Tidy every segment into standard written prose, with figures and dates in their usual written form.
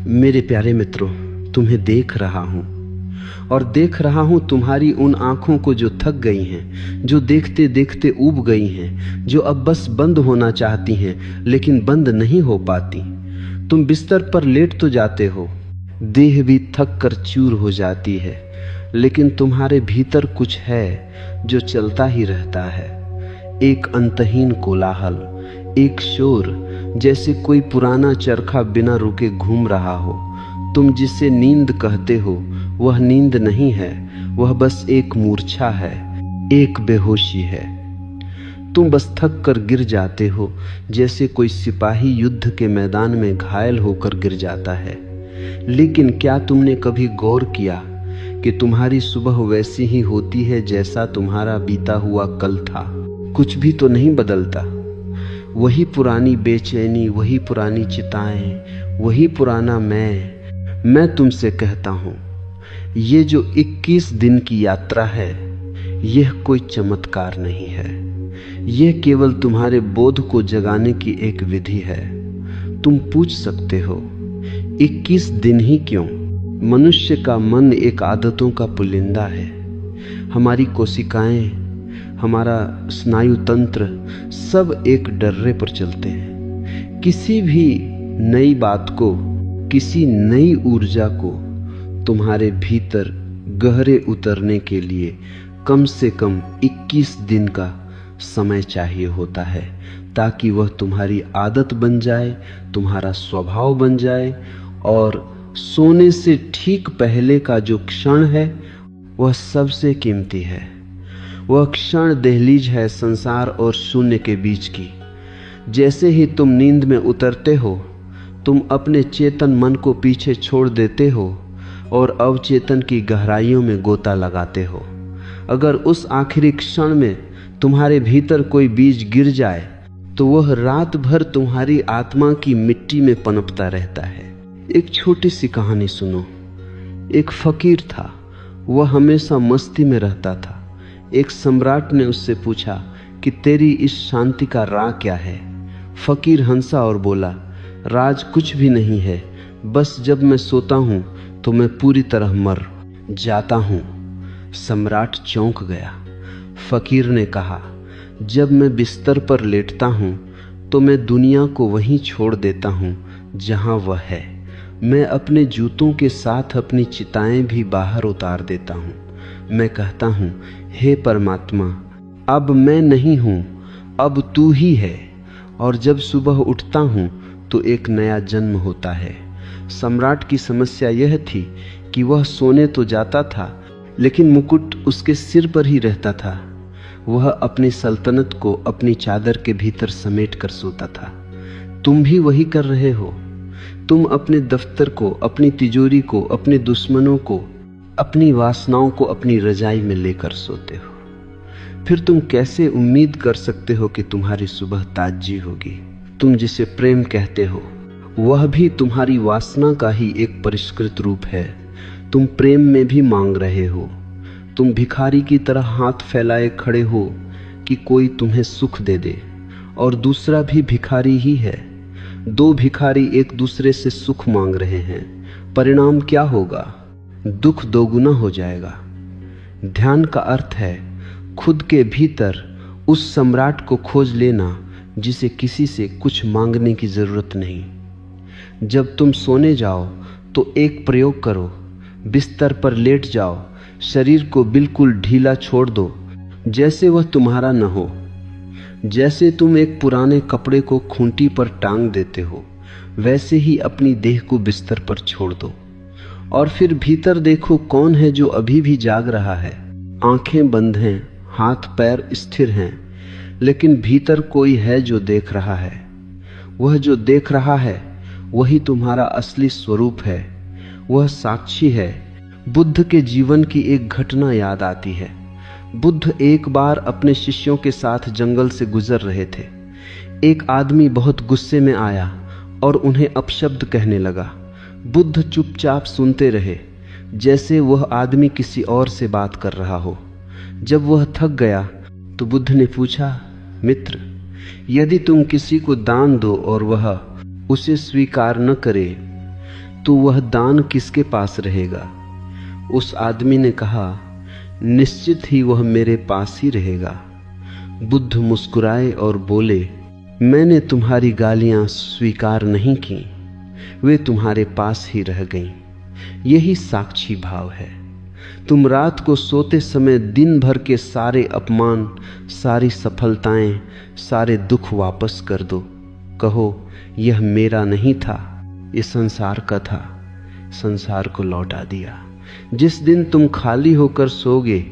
मेरे प्यारे मित्रों, तुम्हें देख रहा हूं और देख रहा हूं तुम्हारी उन आंखों को जो थक गई हैं, जो देखते देखते ऊब गई हैं, जो अब बस बंद होना चाहती हैं लेकिन बंद नहीं हो पाती। तुम बिस्तर पर लेट तो जाते हो, देह भी थक कर चूर हो जाती है, लेकिन तुम्हारे भीतर कुछ है जो चलता ही रहता है। एक अंतहीन कोलाहल, एक शोर, जैसे कोई पुराना चरखा बिना रुके घूम रहा हो। तुम जिसे नींद कहते हो वह नींद नहीं है, वह बस एक मूर्छा है, एक बेहोशी है। तुम बस थक कर गिर जाते हो, जैसे कोई सिपाही युद्ध के मैदान में घायल होकर गिर जाता है। लेकिन क्या तुमने कभी गौर किया कि तुम्हारी सुबह वैसी ही होती है जैसा तुम्हारा बीता हुआ कल था? कुछ भी तो नहीं बदलता। वही पुरानी बेचैनी, वही पुरानी चिताएं, वही पुराना मैं तुमसे कहता हूं, ये जो 21 दिन की यात्रा है, यह कोई चमत्कार नहीं है। यह केवल तुम्हारे बोध को जगाने की एक विधि है। तुम पूछ सकते हो, 21 दिन ही क्यों? मनुष्य का मन एक आदतों का पुलिंदा है। हमारी कोशिकाएं, हमारा स्नायु तंत्र सब एक डर्रे पर चलते हैं। किसी भी नई बात को, किसी नई ऊर्जा को तुम्हारे भीतर गहरे उतरने के लिए कम से कम 21 दिन का समय चाहिए होता है, ताकि वह तुम्हारी आदत बन जाए, तुम्हारा स्वभाव बन जाए। और सोने से ठीक पहले का जो क्षण है वह सबसे कीमती है। वह क्षण दहलीज है संसार और शून्य के बीच की। जैसे ही तुम नींद में उतरते हो, तुम अपने चेतन मन को पीछे छोड़ देते हो और अवचेतन की गहराइयों में गोता लगाते हो। अगर उस आखिरी क्षण में तुम्हारे भीतर कोई बीज गिर जाए तो वह रात भर तुम्हारी आत्मा की मिट्टी में पनपता रहता है। एक छोटी सी कहानी सुनो। एक फकीर था, वह हमेशा मस्ती में रहता था। एक सम्राट ने उससे पूछा कि तेरी इस शांति का राज क्या है? फकीर हंसा और बोला, राज कुछ भी नहीं है, बस जब मैं सोता हूं तो मैं पूरी तरह मर जाता हूं। सम्राट चौंक गया। फकीर ने कहा, जब मैं बिस्तर पर लेटता हूं तो मैं दुनिया को वहीं छोड़ देता हूं जहां वह है। मैं अपने जूतों के साथ अपनी चिताएं भी बाहर उतार देता हूं। मैं कहता हूं, हे परमात्मा, अब मैं नहीं हूं, अब तू ही है। और जब सुबह उठता हूं तो एक नया जन्म होता है। सम्राट की समस्या यह थी कि वह सोने तो जाता था, लेकिन मुकुट उसके सिर पर ही रहता था। वह अपनी सल्तनत को अपनी चादर के भीतर समेट कर सोता था। तुम भी वही कर रहे हो। तुम अपने दफ्तर को, अपनी तिजोरी को, अपने दुश्मनों को, अपनी वासनाओं को अपनी रजाई में लेकर सोते हो। फिर तुम कैसे उम्मीद कर सकते हो कि तुम्हारी सुबह ताजी होगी? तुम जिसे प्रेम कहते हो वह भी तुम्हारी वासना का ही एक परिष्कृत रूप है। तुम प्रेम में भी मांग रहे हो। तुम भिखारी की तरह हाथ फैलाए खड़े हो कि कोई तुम्हें सुख दे दे, और दूसरा भी भिखारी ही है। दो भिखारी एक दूसरे से सुख मांग रहे हैं। परिणाम क्या होगा? दुख दोगुना हो जाएगा। ध्यान का अर्थ है खुद के भीतर उस सम्राट को खोज लेना जिसे किसी से कुछ मांगने की जरूरत नहीं। जब तुम सोने जाओ तो एक प्रयोग करो। बिस्तर पर लेट जाओ, शरीर को बिल्कुल ढीला छोड़ दो, जैसे वह तुम्हारा न हो। जैसे तुम एक पुराने कपड़े को खूंटी पर टांग देते हो, वैसे ही अपनी देह को बिस्तर पर छोड़ दो। और फिर भीतर देखो कौन है जो अभी भी जाग रहा है। आंखें बंद हैं, हाथ पैर स्थिर हैं, लेकिन भीतर कोई है जो देख रहा है। वह जो देख रहा है वही तुम्हारा असली स्वरूप है। वह साक्षी है। बुद्ध के जीवन की एक घटना याद आती है। बुद्ध एक बार अपने शिष्यों के साथ जंगल से गुजर रहे थे। एक आदमी बहुत गुस्से में आया और उन्हें अपशब्द कहने लगा। बुद्ध चुपचाप सुनते रहे, जैसे वह आदमी किसी और से बात कर रहा हो। जब वह थक गया तो बुद्ध ने पूछा, मित्र, यदि तुम किसी को दान दो और वह उसे स्वीकार न करे तो वह दान किसके पास रहेगा? उस आदमी ने कहा, निश्चित ही वह मेरे पास ही रहेगा। बुद्ध मुस्कुराए और बोले, मैंने तुम्हारी गालियां स्वीकार नहीं की, वे तुम्हारे पास ही रह गईं। यही साक्षी भाव है। तुम रात को सोते समय दिन भर के सारे अपमान, सारी सफलताएं, सारे दुख वापस कर दो। कहो, यह मेरा नहीं था, ये संसार का था, संसार को लौटा दिया। जिस दिन तुम खाली होकर सोगे,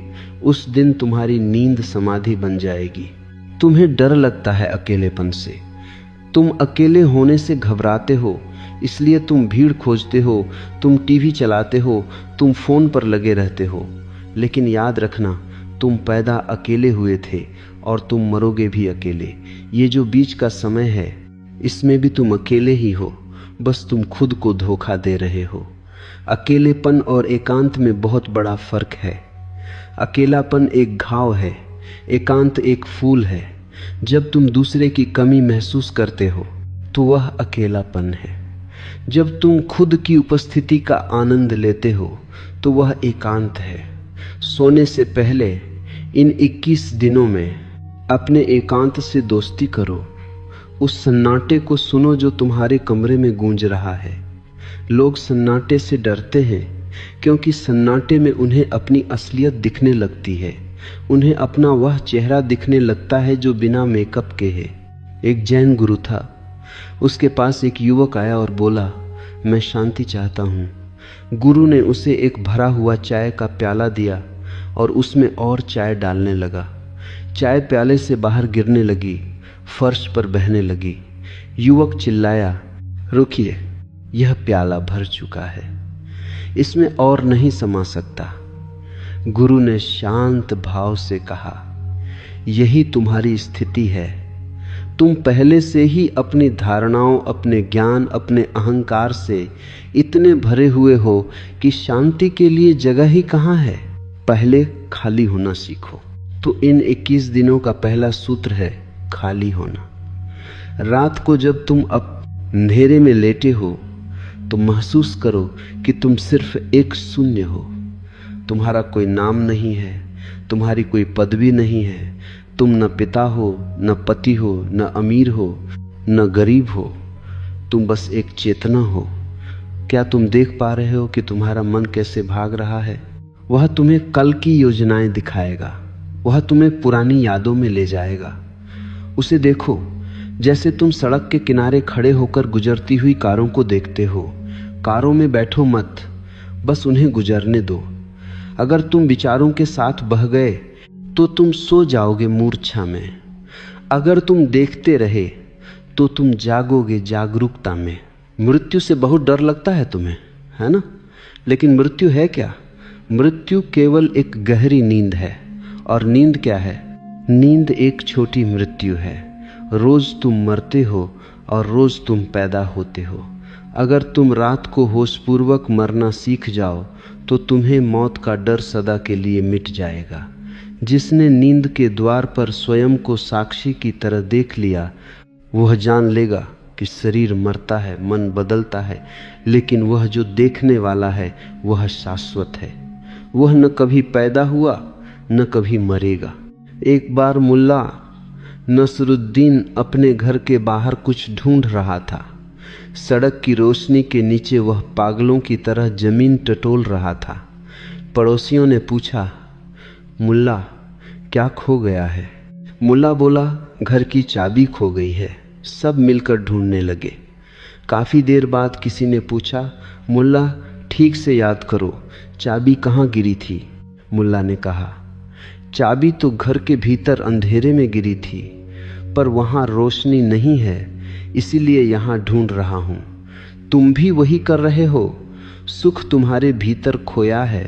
उस दिन तुम्हारी नींद समाधि बन जाएगी। तुम्हें डर लगता है अकेलेपन से, तुम अकेले होने से घबराते हो, इसलिए तुम भीड़ खोजते हो, तुम टीवी चलाते हो, तुम फोन पर लगे रहते हो। लेकिन याद रखना, तुम पैदा अकेले हुए थे और तुम मरोगे भी अकेले। ये जो बीच का समय है, इसमें भी तुम अकेले ही हो, बस तुम खुद को धोखा दे रहे हो। अकेलेपन और एकांत में बहुत बड़ा फर्क है। अकेलापन एक घाव है, एकांत एक फूल है। जब तुम दूसरे की कमी महसूस करते हो तो वह अकेलापन है। जब तुम खुद की उपस्थिति का आनंद लेते हो तो वह एकांत है। सोने से पहले इन 21 दिनों में अपने एकांत से दोस्ती करो। उस सन्नाटे को सुनो जो तुम्हारे कमरे में गूंज रहा है। लोग सन्नाटे से डरते हैं क्योंकि सन्नाटे में उन्हें अपनी असलियत दिखने लगती है। उन्हें अपना वह चेहरा दिखने लगता है जो बिना मेकअप के है। एक जैन गुरु था, उसके पास एक युवक आया और बोला, मैं शांति चाहता हूँ। गुरु ने उसे एक भरा हुआ चाय का प्याला दिया और उसमें और चाय डालने लगा। चाय प्याले से बाहर गिरने लगी, फर्श पर बहने लगी। युवक चिल्लाया, रुकिए, यह प्याला भर चुका है, इसमें और नहीं समा सकता। गुरु ने शांत भाव से कहा, यही तुम्हारी स्थिति है। तुम पहले से ही अपनी धारणाओं, अपने ज्ञान, अपने अहंकार से इतने भरे हुए हो कि शांति के लिए जगह ही कहाँ है। पहले खाली होना सीखो। तो इन 21 दिनों का पहला सूत्र है खाली होना। रात को जब तुम अंधेरे में लेटे हो तो महसूस करो कि तुम सिर्फ एक शून्य हो। तुम्हारा कोई नाम नहीं है, तुम्हारी कोई पदवी नहीं है, तुम न पिता हो, न पति हो, न अमीर हो, न गरीब हो, तुम बस एक चेतना हो। क्या तुम देख पा रहे हो कि तुम्हारा मन कैसे भाग रहा है? वह तुम्हें कल की योजनाएं दिखाएगा, वह तुम्हें पुरानी यादों में ले जाएगा। उसे देखो जैसे तुम सड़क के किनारे खड़े होकर गुजरती हुई कारों को देखते हो। कारों में बैठो मत, बस उन्हें गुजरने दो। अगर तुम विचारों के साथ बह गए तो तुम सो जाओगे मूर्छा में। अगर तुम देखते रहे तो तुम जागोगे जागरूकता में। मृत्यु से बहुत डर लगता है तुम्हें, है ना? लेकिन मृत्यु है क्या? मृत्यु केवल एक गहरी नींद है। और नींद क्या है? नींद एक छोटी मृत्यु है। रोज तुम मरते हो और रोज तुम पैदा होते हो। अगर तुम रात को होशपूर्वक मरना सीख जाओ तो तुम्हें मौत का डर सदा के लिए मिट जाएगा। जिसने नींद के द्वार पर स्वयं को साक्षी की तरह देख लिया, वह जान लेगा कि शरीर मरता है, मन बदलता है, लेकिन वह जो देखने वाला है वह शाश्वत है। वह न कभी पैदा हुआ न कभी मरेगा। एक बार मुल्ला नसरुद्दीन अपने घर के बाहर कुछ ढूंढ रहा था। सड़क की रोशनी के नीचे वह पागलों की तरह जमीन टटोल रहा था। पड़ोसियों ने पूछा, मुल्ला क्या खो गया है? मुल्ला बोला, घर की चाबी खो गई है। सब मिलकर ढूंढने लगे। काफी देर बाद किसी ने पूछा, मुल्ला ठीक से याद करो, चाबी कहाँ गिरी थी? मुल्ला ने कहा, चाबी तो घर के भीतर अंधेरे में गिरी थी, पर वहां रोशनी नहीं है, इसीलिए यहां ढूंढ रहा हूं। तुम भी वही कर रहे हो। सुख तुम्हारे भीतर खोया है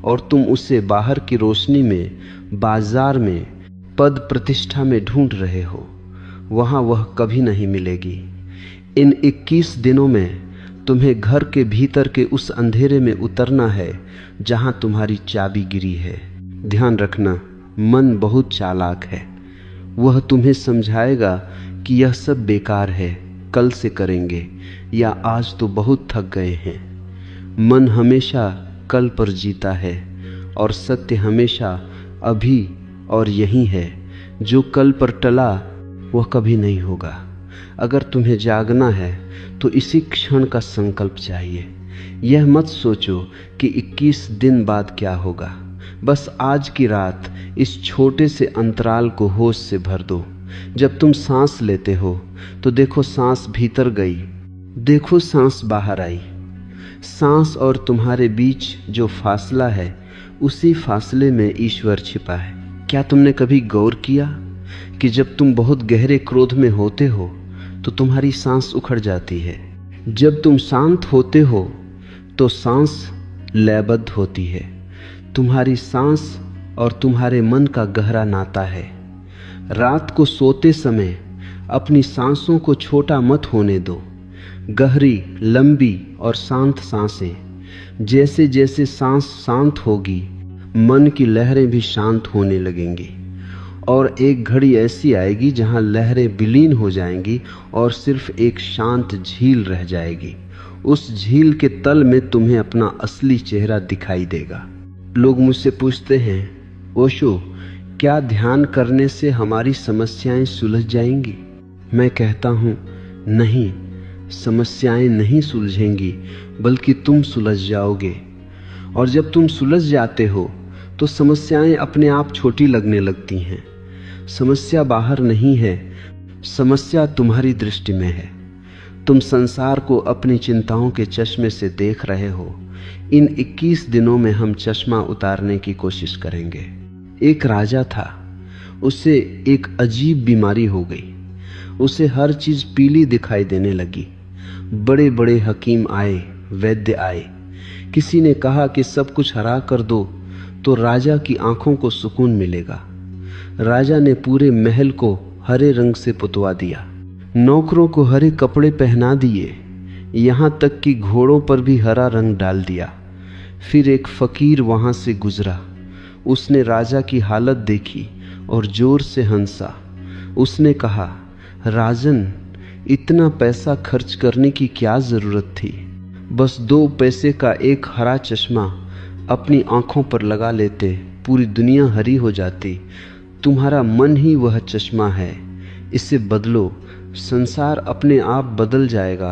और तुम उसे बाहर की रोशनी में, बाजार में, पद प्रतिष्ठा में ढूंढ रहे हो। वहां वह कभी नहीं मिलेगी। इन 21 दिनों में तुम्हें घर के भीतर के उस अंधेरे में उतरना है जहां तुम्हारी चाबी गिरी है। ध्यान रखना, मन बहुत चालाक है। वह तुम्हें समझाएगा कि यह सब बेकार है, कल से करेंगे, या आज तो बहुत थक गए हैं। मन हमेशा कल पर जीता है और सत्य हमेशा अभी और यही है। जो कल पर टला वह कभी नहीं होगा। अगर तुम्हें जागना है तो इसी क्षण का संकल्प चाहिए। यह मत सोचो कि 21 दिन बाद क्या होगा। बस आज की रात इस छोटे से अंतराल को होश से भर दो। जब तुम सांस लेते हो तो देखो सांस भीतर गई, देखो सांस बाहर आई। सांस और तुम्हारे बीच जो फासला है, उसी फासले में ईश्वर छिपा है। क्या तुमने कभी गौर किया कि जब तुम बहुत गहरे क्रोध में होते हो तो तुम्हारी सांस उखड़ जाती है। जब तुम शांत होते हो तो सांस लयबद्ध होती है। तुम्हारी सांस और तुम्हारे मन का गहरा नाता है। रात को सोते समय अपनी सांसों को छोटा मत होने दो। गहरी, लंबी और शांत सांसें। जैसे जैसे सांस शांत होगी, मन की लहरें भी शांत होने लगेंगी और एक घड़ी ऐसी आएगी जहां लहरें विलीन हो जाएंगी और सिर्फ एक शांत झील रह जाएगी। उस झील के तल में तुम्हें अपना असली चेहरा दिखाई देगा। लोग मुझसे पूछते हैं, ओशो, क्या ध्यान करने से हमारी समस्याएं सुलझ जाएंगी? मैं कहता हूं, नहीं, समस्याएं नहीं सुलझेंगी, बल्कि तुम सुलझ जाओगे। और जब तुम सुलझ जाते हो तो समस्याएं अपने आप छोटी लगने लगती हैं। समस्या बाहर नहीं है, समस्या तुम्हारी दृष्टि में है। तुम संसार को अपनी चिंताओं के चश्मे से देख रहे हो। इन 21 दिनों में हम चश्मा उतारने की कोशिश करेंगे। एक राजा था, उसे एक अजीब बीमारी हो गई। उसे हर चीज पीली दिखाई देने लगी। बड़े बड़े हकीम आए, वैद्य आए। किसी ने कहा कि सब कुछ हरा कर दो तो राजा की आंखों को सुकून मिलेगा। राजा ने पूरे महल को हरे रंग से पुतवा दिया, नौकरों को हरे कपड़े पहना दिए, यहां तक कि घोड़ों पर भी हरा रंग डाल दिया। फिर एक फकीर वहां से गुजरा। उसने राजा की हालत देखी और जोर से हंसा। उसने कहा, राजन, इतना पैसा खर्च करने की क्या जरूरत थी? बस 2 पैसे का एक हरा चश्मा अपनी आंखों पर लगा लेते, पूरी दुनिया हरी हो जाती। तुम्हारा मन ही वह चश्मा है, इसे बदलो, संसार अपने आप बदल जाएगा।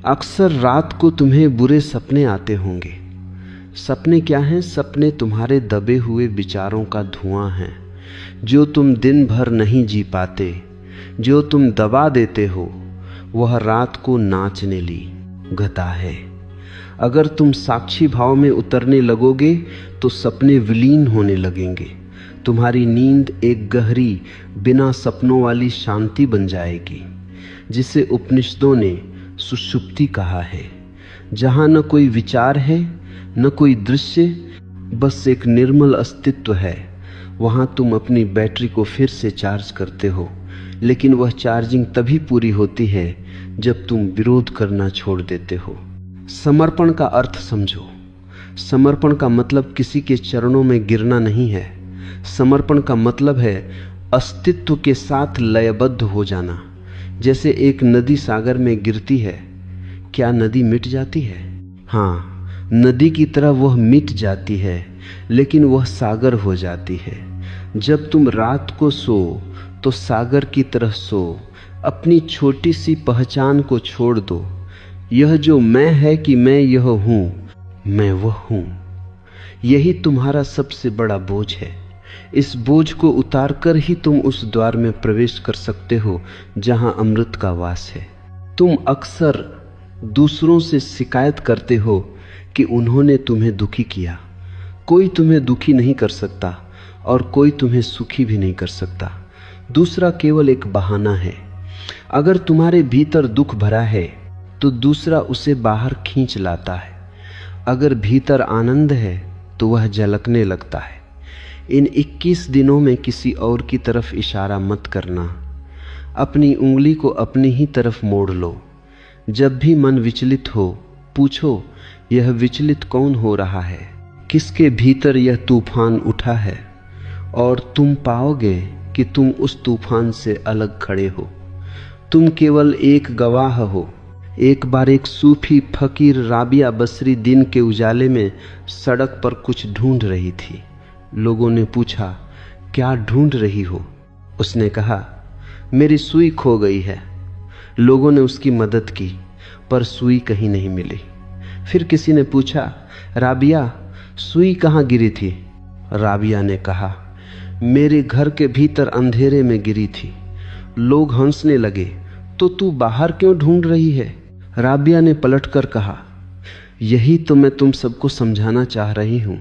अक्सर रात को तुम्हें बुरे सपने आते होंगे। सपने क्या हैं? सपने तुम्हारे दबे हुए विचारों का धुआं है, जो तुम दिन भर नहीं जी पाते, जो तुम दबा देते हो। वह रात को नाचने ली गता है। अगर तुम साक्षी भाव में उतरने लगोगे तो सपने विलीन होने लगेंगे। तुम्हारी नींद एक गहरी, बिना सपनों वाली शांति बन जाएगी, जिसे उपनिषदों ने सुषुप्ति कहा है, जहां न कोई विचार है, न कोई दृश्य, बस एक निर्मल अस्तित्व है। वहां तुम अपनी बैटरी को फिर से चार्ज करते हो, लेकिन वह चार्जिंग तभी पूरी होती है जब तुम विरोध करना छोड़ देते हो। समर्पण का अर्थ समझो। समर्पण का मतलब किसी के चरणों में गिरना नहीं है। समर्पण का मतलब है अस्तित्व के साथ लयबद्ध हो जाना। जैसे एक नदी सागर में गिरती है, क्या नदी मिट जाती है? हाँ, नदी की तरह वह मिट जाती है, लेकिन वह सागर हो जाती है। जब तुम रात को सो तो सागर की तरह सो। अपनी छोटी सी पहचान को छोड़ दो। यह जो मैं है कि मैं यह हूं, मैं वह हूं, यही तुम्हारा सबसे बड़ा बोझ है। इस बोझ को उतारकर ही तुम उस द्वार में प्रवेश कर सकते हो जहां अमृत का वास है। तुम अक्सर दूसरों से शिकायत करते हो कि उन्होंने तुम्हें दुखी किया। कोई तुम्हें दुखी नहीं कर सकता और कोई तुम्हें सुखी भी नहीं कर सकता। दूसरा केवल एक बहाना है। अगर तुम्हारे भीतर दुख भरा है तो दूसरा उसे बाहर खींच लाता है। अगर भीतर आनंद है तो वह झलकने लगता है। इन 21 दिनों में किसी और की तरफ इशारा मत करना। अपनी उंगली को अपनी ही तरफ मोड़ लो। जब भी मन विचलित हो, पूछो, यह विचलित कौन हो रहा है? किसके भीतर यह तूफान उठा है? और तुम पाओगे कि तुम उस तूफान से अलग खड़े हो। तुम केवल एक गवाह हो। एक बार एक सूफी फकीर राबिया बसरी दिन के उजाले में सड़क पर कुछ ढूंढ रही थी। लोगों ने पूछा, क्या ढूंढ रही हो? उसने कहा, मेरी सुई खो गई है। लोगों ने उसकी मदद की, पर सुई कहीं नहीं मिली। फिर किसी ने पूछा, राबिया, सुई कहाँ गिरी थी? राबिया ने कहा, मेरे घर के भीतर अंधेरे में गिरी थी। लोग हंसने लगे, तो तू बाहर क्यों ढूंढ रही है? राबिया ने पलटकर कहा, यही तो मैं तुम सबको समझाना चाह रही हूं।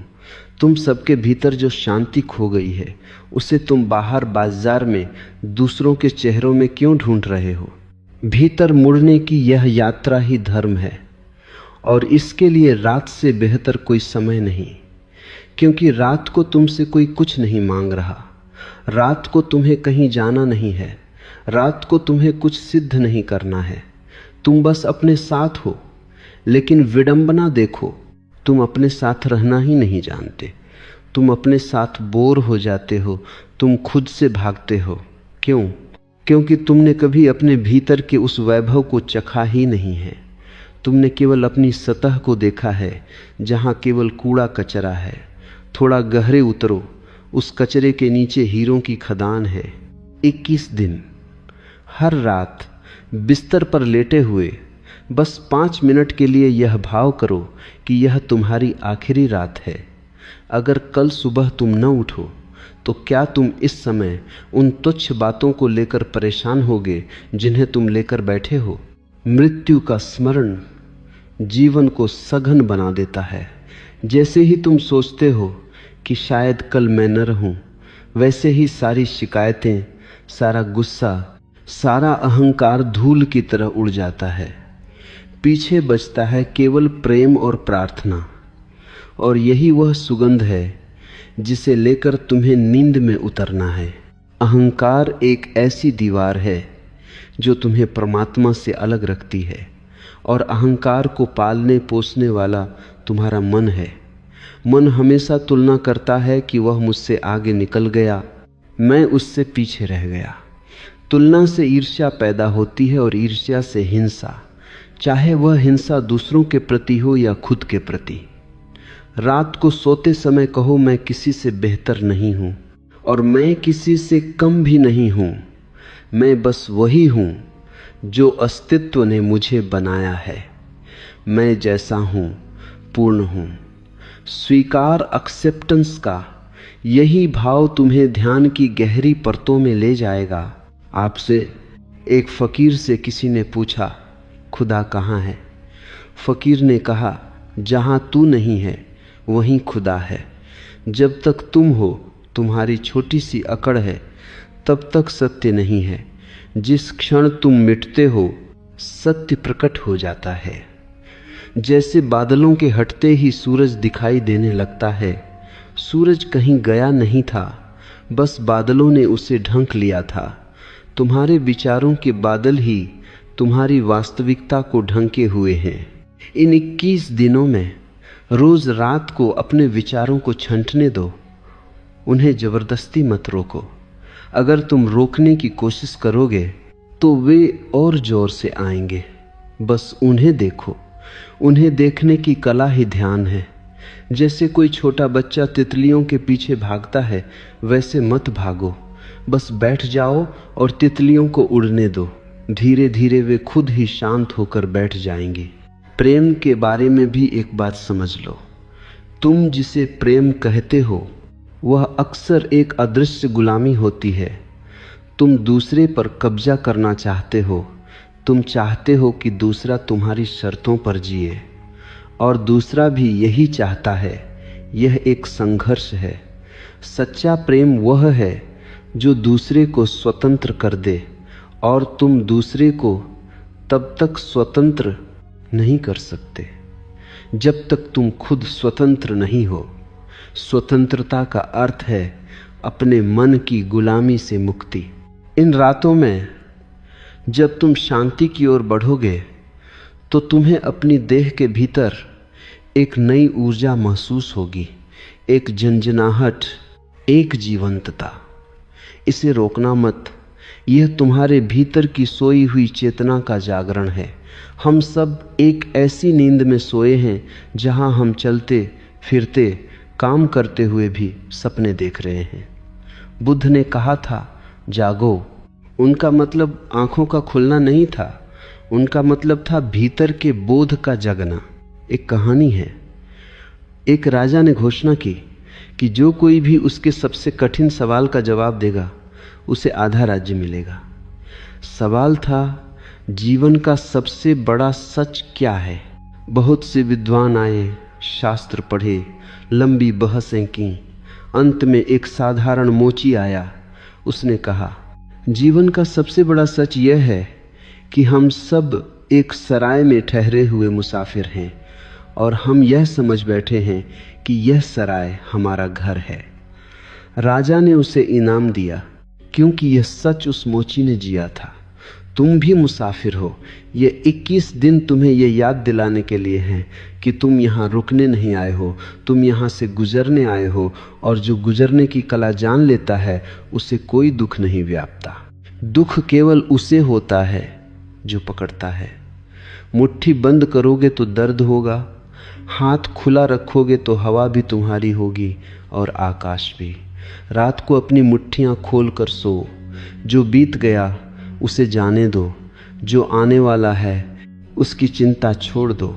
तुम सबके भीतर जो शांति खो गई है, उसे तुम बाहर बाजार में दूसरों के चेहरों में क्यों ढूंढ रहे हो? भीतर मुड़ने की यह यात्रा ही धर्म है, और इसके लिए रात से बेहतर कोई समय नहीं, क्योंकि रात को तुमसे कोई कुछ नहीं मांग रहा। रात को तुम्हें कहीं जाना नहीं है। रात को तुम्हें कुछ सिद्ध नहीं करना है। तुम बस अपने साथ हो। लेकिन विडंबना देखो, तुम अपने साथ रहना ही नहीं जानते। तुम अपने साथ बोर हो जाते हो। तुम खुद से भागते हो। क्यों? क्योंकि तुमने कभी अपने भीतर के उस वैभव को चखा ही नहीं है। तुमने केवल अपनी सतह को देखा है, जहां केवल कूड़ा कचरा है। थोड़ा गहरे उतरो, उस कचरे के नीचे हीरों की खदान है। 21 दिन, हर रात बिस्तर पर लेटे हुए बस 5 मिनट के लिए यह भाव करो कि यह तुम्हारी आखिरी रात है। अगर कल सुबह तुम न उठो, तो क्या तुम इस समय उन तुच्छ बातों को लेकर परेशान होगे जिन्हें तुम लेकर बैठे हो? मृत्यु का स्मरण जीवन को सघन बना देता है। जैसे ही तुम सोचते हो कि शायद कल मैं न रहूं, वैसे ही सारी शिकायतें, सारा गुस्सा, सारा अहंकार धूल की तरह उड़ जाता है। पीछे बचता है केवल प्रेम और प्रार्थना, और यही वह सुगंध है जिसे लेकर तुम्हें नींद में उतरना है। अहंकार एक ऐसी दीवार है जो तुम्हें परमात्मा से अलग रखती है, और अहंकार को पालने पोसने वाला तुम्हारा मन है। मन हमेशा तुलना करता है कि वह मुझसे आगे निकल गया, मैं उससे पीछे रह गया। तुलना से ईर्ष्या पैदा होती है, और ईर्ष्या से हिंसा, चाहे वह हिंसा दूसरों के प्रति हो या खुद के प्रति। रात को सोते समय कहो, मैं किसी से बेहतर नहीं हूं, और मैं किसी से कम भी नहीं हूं। मैं बस वही हूं जो अस्तित्व ने मुझे बनाया है। मैं जैसा हूं, पूर्ण हूं। स्वीकार, एक्सेप्टेंस का यही भाव तुम्हें ध्यान की गहरी परतों में ले जाएगा। आपसे एक फकीर से किसी ने पूछा, खुदा कहाँ है? फकीर ने कहा, जहां तू नहीं है वहीं खुदा है। जब तक तुम हो, तुम्हारी छोटी सी अकड़ है, तब तक सत्य नहीं है। जिस क्षण तुम मिटते हो, सत्य प्रकट हो जाता है। जैसे बादलों के हटते ही सूरज दिखाई देने लगता है। सूरज कहीं गया नहीं था, बस बादलों ने उसे ढंक लिया था। तुम्हारे विचारों के बादल ही तुम्हारी वास्तविकता को ढंके हुए हैं। इन 21 दिनों में रोज रात को अपने विचारों को छंटने दो, उन्हें जबरदस्ती मत रोको। अगर तुम रोकने की कोशिश करोगे तो वे और जोर से आएंगे। बस उन्हें देखो। उन्हें देखने की कला ही ध्यान है। जैसे कोई छोटा बच्चा तितलियों के पीछे भागता है, वैसे मत भागो। बस बैठ जाओ और तितलियों को उड़ने दो। धीरे धीरे वे खुद ही शांत होकर बैठ जाएंगे। प्रेम के बारे में भी एक बात समझ लो। तुम जिसे प्रेम कहते हो, वह अक्सर एक अदृश्य गुलामी होती है। तुम दूसरे पर कब्जा करना चाहते हो। तुम चाहते हो कि दूसरा तुम्हारी शर्तों पर जिए, और दूसरा भी यही चाहता है। यह एक संघर्ष है। सच्चा प्रेम वह है जो दूसरे को स्वतंत्र कर दे, और तुम दूसरे को तब तक स्वतंत्र नहीं कर सकते जब तक तुम खुद स्वतंत्र नहीं हो। स्वतंत्रता का अर्थ है अपने मन की गुलामी से मुक्ति। इन रातों में जब तुम शांति की ओर बढ़ोगे, तो तुम्हें अपनी देह के भीतर एक नई ऊर्जा महसूस होगी, एक झंझनाहट, एक जीवंतता। इसे रोकना मत, यह तुम्हारे भीतर की सोई हुई चेतना का जागरण है। हम सब एक ऐसी नींद में सोए हैं जहां हम चलते फिरते काम करते हुए भी सपने देख रहे हैं। बुद्ध ने कहा था जागो। उनका मतलब आंखों का खुलना नहीं था, उनका मतलब था भीतर के बोध का जगना। एक कहानी है, एक राजा ने घोषणा की कि जो कोई भी उसके सबसे कठिन सवाल का जवाब देगा उसे आधा राज्य मिलेगा। सवाल था जीवन का सबसे बड़ा सच क्या है। बहुत से विद्वान आए, शास्त्र पढ़े, लंबी बहसें की। अंत में एक साधारण मोची आया। उसने कहा जीवन का सबसे बड़ा सच यह है कि हम सब एक सराय में ठहरे हुए मुसाफिर हैं और हम यह समझ बैठे हैं कि यह सराय हमारा घर है। राजा ने उसे इनाम दिया क्योंकि यह सच उस मोची ने जिया था। तुम भी मुसाफिर हो। ये 21 दिन तुम्हें यह याद दिलाने के लिए हैं कि तुम यहाँ रुकने नहीं आए हो, तुम यहाँ से गुजरने आए हो, और जो गुजरने की कला जान लेता है उसे कोई दुख नहीं व्यापता। दुख केवल उसे होता है जो पकड़ता है। मुट्ठी बंद करोगे तो दर्द होगा, हाथ खुला रखोगे तो हवा भी तुम्हारी होगी और आकाश भी। रात को अपनी मुट्ठियां खोल कर सो। जो बीत गया उसे जाने दो, जो आने वाला है उसकी चिंता छोड़ दो।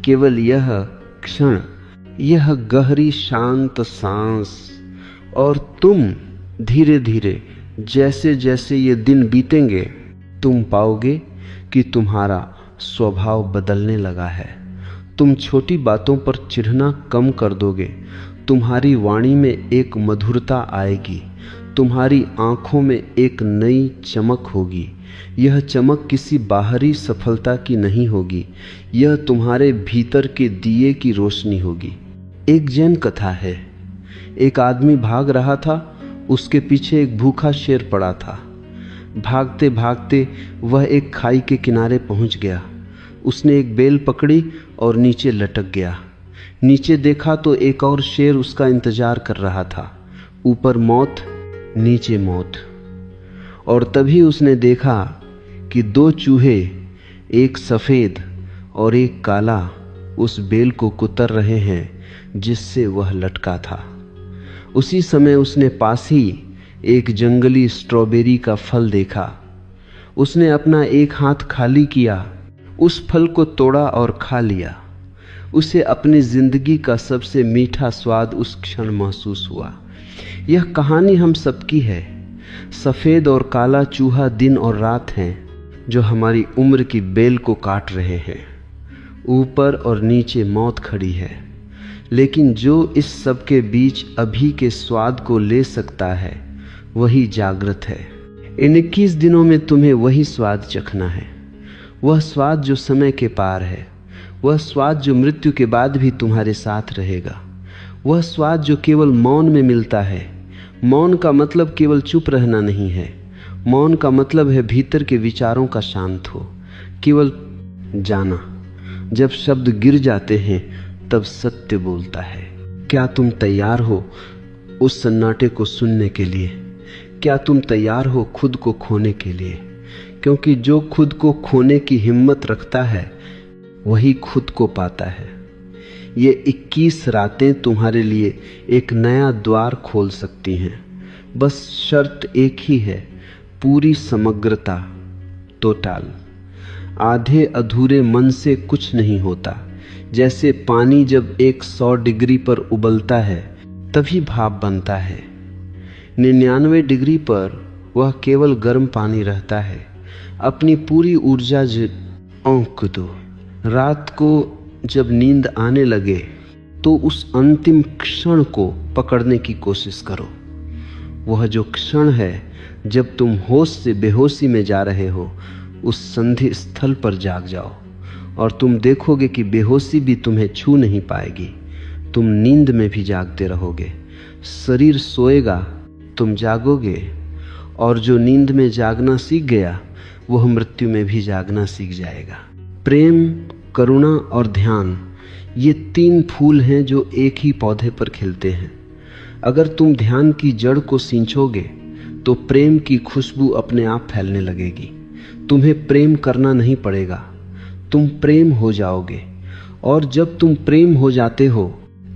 केवल यह क्षण, यह गहरी शांत सांस, और तुम धीरे धीरे जैसे जैसे ये दिन बीतेंगे तुम पाओगे कि तुम्हारा स्वभाव बदलने लगा है। तुम छोटी बातों पर चिढ़ना कम कर दोगे। तुम्हारी वाणी में एक मधुरता आएगी, तुम्हारी आंखों में एक नई चमक होगी। यह चमक किसी बाहरी सफलता की नहीं होगी, यह तुम्हारे भीतर के दिए की रोशनी होगी। एक जैन कथा है। एक आदमी भाग रहा था, उसके पीछे एक भूखा शेर पड़ा था। भागते भागते वह एक खाई के किनारे पहुंच गया। उसने एक बेल पकड़ी और नीचे लटक गया। नीचे देखा तो एक और शेर उसका इंतजार कर रहा था। ऊपर मौत, नीचे मौत। और तभी उसने देखा कि 2 चूहे, एक सफेद और एक काला, उस बेल को कुतर रहे हैं जिससे वह लटका था। उसी समय उसने पास ही एक जंगली स्ट्रॉबेरी का फल देखा। उसने अपना एक हाथ खाली किया, उस फल को तोड़ा और खा लिया। उसे अपनी जिंदगी का सबसे मीठा स्वाद उस क्षण महसूस हुआ। यह कहानी हम सबकी है। सफेद और काला चूहा दिन और रात हैं जो हमारी उम्र की बेल को काट रहे हैं। ऊपर और नीचे मौत खड़ी है, लेकिन जो इस सब के बीच अभी के स्वाद को ले सकता है वही जागृत है। इन 21 दिनों में तुम्हें वही स्वाद चखना है, वह स्वाद जो समय के पार है, वह स्वाद जो मृत्यु के बाद भी तुम्हारे साथ रहेगा, वह स्वाद जो केवल मौन में मिलता है। मौन का मतलब केवल चुप रहना नहीं है, मौन का मतलब है भीतर के विचारों का शांत हो, केवल जाना। जब शब्द गिर जाते हैं तब सत्य बोलता है। क्या तुम तैयार हो उस सन्नाटे को सुनने के लिए? क्या तुम तैयार हो खुद को खोने के लिए? क्योंकि जो खुद को खोने की हिम्मत रखता है वही खुद को पाता है। ये 21 रातें तुम्हारे लिए एक नया द्वार खोल सकती हैं। बस शर्त एक ही है, पूरी समग्रता, टोटल। आधे अधूरे मन से कुछ नहीं होता। जैसे पानी जब 100 डिग्री पर उबलता है तभी भाप बनता है, 99 डिग्री पर वह केवल गर्म पानी रहता है। अपनी पूरी ऊर्जा झोंक दो। रात को जब नींद आने लगे तो उस अंतिम क्षण को पकड़ने की कोशिश करो। वह जो क्षण है जब तुम होश से बेहोशी में जा रहे हो, उस संधि स्थल पर जाग जाओ और तुम देखोगे कि बेहोशी भी तुम्हें छू नहीं पाएगी। तुम नींद में भी जागते रहोगे। शरीर सोएगा, तुम जागोगे, और जो नींद में जागना सीख गया वह मृत्यु में भी जागना सीख जाएगा। प्रेम, करुणा और ध्यान, ये 3 फूल हैं जो एक ही पौधे पर खिलते हैं। अगर तुम ध्यान की जड़ को सींचोगे तो प्रेम की खुशबू अपने आप फैलने लगेगी। तुम्हें प्रेम करना नहीं पड़ेगा, तुम प्रेम हो जाओगे। और जब तुम प्रेम हो जाते हो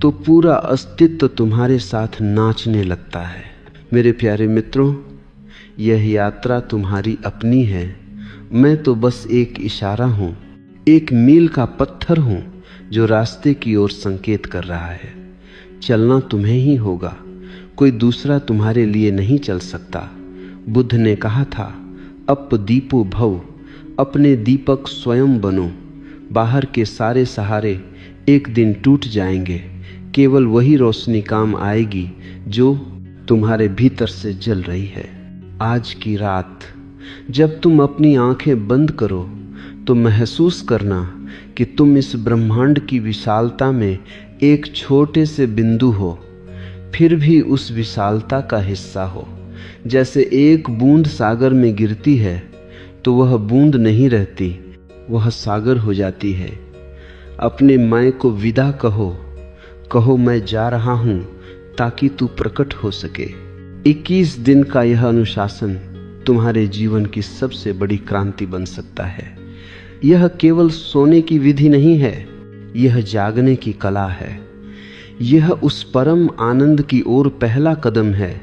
तो पूरा अस्तित्व तुम्हारे साथ नाचने लगता है। मेरे प्यारे मित्रों, यह यात्रा तुम्हारी अपनी है। मैं तो बस एक इशारा हूं, एक मील का पत्थर हूं जो रास्ते की ओर संकेत कर रहा है। चलना तुम्हें ही होगा, कोई दूसरा तुम्हारे लिए नहीं चल सकता। बुद्ध ने कहा था, अप दीपो भव, अपने दीपक स्वयं बनो। बाहर के सारे सहारे एक दिन टूट जाएंगे, केवल वही रोशनी काम आएगी जो तुम्हारे भीतर से जल रही है। आज की रात जब तुम अपनी आंखें बंद करो तो महसूस करना कि तुम इस ब्रह्मांड की विशालता में एक छोटे से बिंदु हो, फिर भी उस विशालता का हिस्सा हो। जैसे एक बूंद सागर में गिरती है तो वह बूंद नहीं रहती, वह सागर हो जाती है। अपने मैं को विदा कहो, कहो मैं जा रहा हूं ताकि तू प्रकट हो सके। 21 दिन का यह अनुशासन तुम्हारे जीवन की सबसे बड़ी क्रांति बन सकता है। यह केवल सोने की विधि नहीं है, यह जागने की कला है। यह उस परम आनंद की ओर पहला कदम है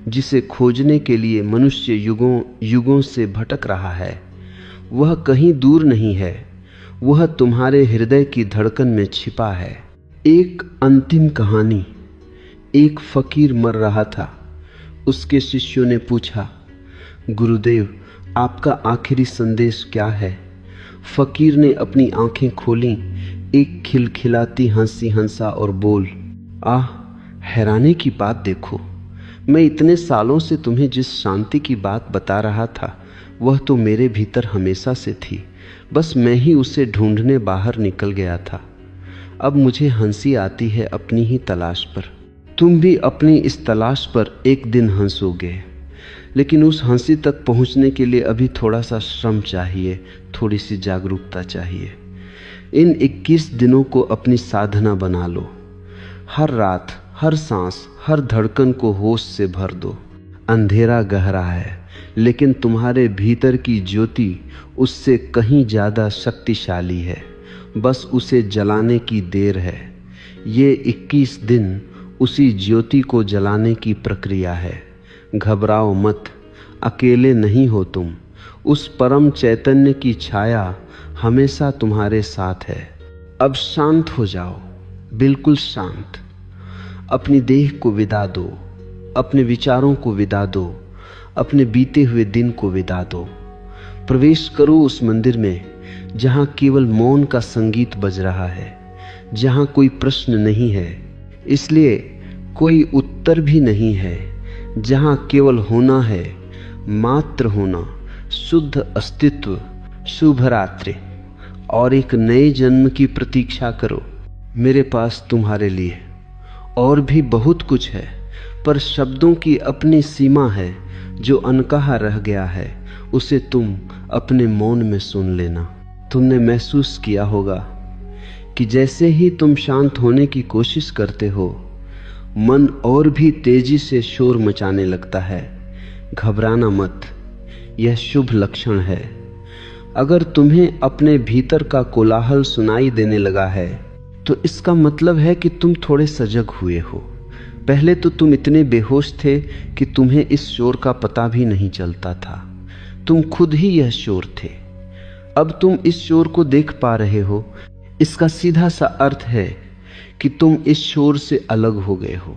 जिसे खोजने के लिए मनुष्य युगों युगों से भटक रहा है। वह कहीं दूर नहीं है, वह तुम्हारे हृदय की धड़कन में छिपा है। एक अंतिम कहानी। एक फकीर मर रहा था। उसके शिष्यों ने पूछा, गुरुदेव आपका आखिरी संदेश क्या है? फकीर ने अपनी आंखें खोलीं, एक खिलखिलाती हंसी हंसा और बोल, आह हैरानी की बात देखो, मैं इतने सालों से तुम्हें जिस शांति की बात बता रहा था वह तो मेरे भीतर हमेशा से थी, बस मैं ही उसे ढूंढने बाहर निकल गया था। अब मुझे हंसी आती है अपनी ही तलाश पर। तुम भी अपनी इस तलाश पर एक दिन हंसोगे, लेकिन उस हंसी तक पहुंचने के लिए अभी थोड़ा सा श्रम चाहिए, थोड़ी सी जागरूकता चाहिए। इन 21 दिनों को अपनी साधना बना लो। हर रात, हर सांस, हर धड़कन को होश से भर दो। अंधेरा गहरा है, लेकिन तुम्हारे भीतर की ज्योति उससे कहीं ज्यादा शक्तिशाली है, बस उसे जलाने की देर है। ये 21 दिन उसी ज्योति को जलाने की प्रक्रिया है। घबराओ मत, अकेले नहीं हो तुम। उस परम चैतन्य की छाया हमेशा तुम्हारे साथ है। अब शांत हो जाओ, बिल्कुल शांत। अपनी देह को विदा दो, अपने विचारों को विदा दो, अपने बीते हुए दिन को विदा दो। प्रवेश करो उस मंदिर में जहां केवल मौन का संगीत बज रहा है, जहां कोई प्रश्न नहीं है, इसलिए कोई उत्तर भी नहीं है, जहां केवल होना है, मात्र होना, शुद्ध अस्तित्व। शुभ रात्रि और एक नए जन्म की प्रतीक्षा करो। मेरे पास तुम्हारे लिए और भी बहुत कुछ है, पर शब्दों की अपनी सीमा है। जो अनकहा रह गया है उसे तुम अपने मौन में सुन लेना। तुमने महसूस किया होगा कि जैसे ही तुम शांत होने की कोशिश करते हो, मन और भी तेजी से शोर मचाने लगता है। घबराना मत, यह शुभ लक्षण है। अगर तुम्हें अपने भीतर का कोलाहल सुनाई देने लगा है तो इसका मतलब है कि तुम थोड़े सजग हुए हो। पहले तो तुम इतने बेहोश थे कि तुम्हें इस शोर का पता भी नहीं चलता था। तुम खुद ही यह शोर थे। अब तुम इस शोर को देख पा रहे हो। इसका सीधा सा अर्थ है कि तुम इस शोर से अलग हो गए हो।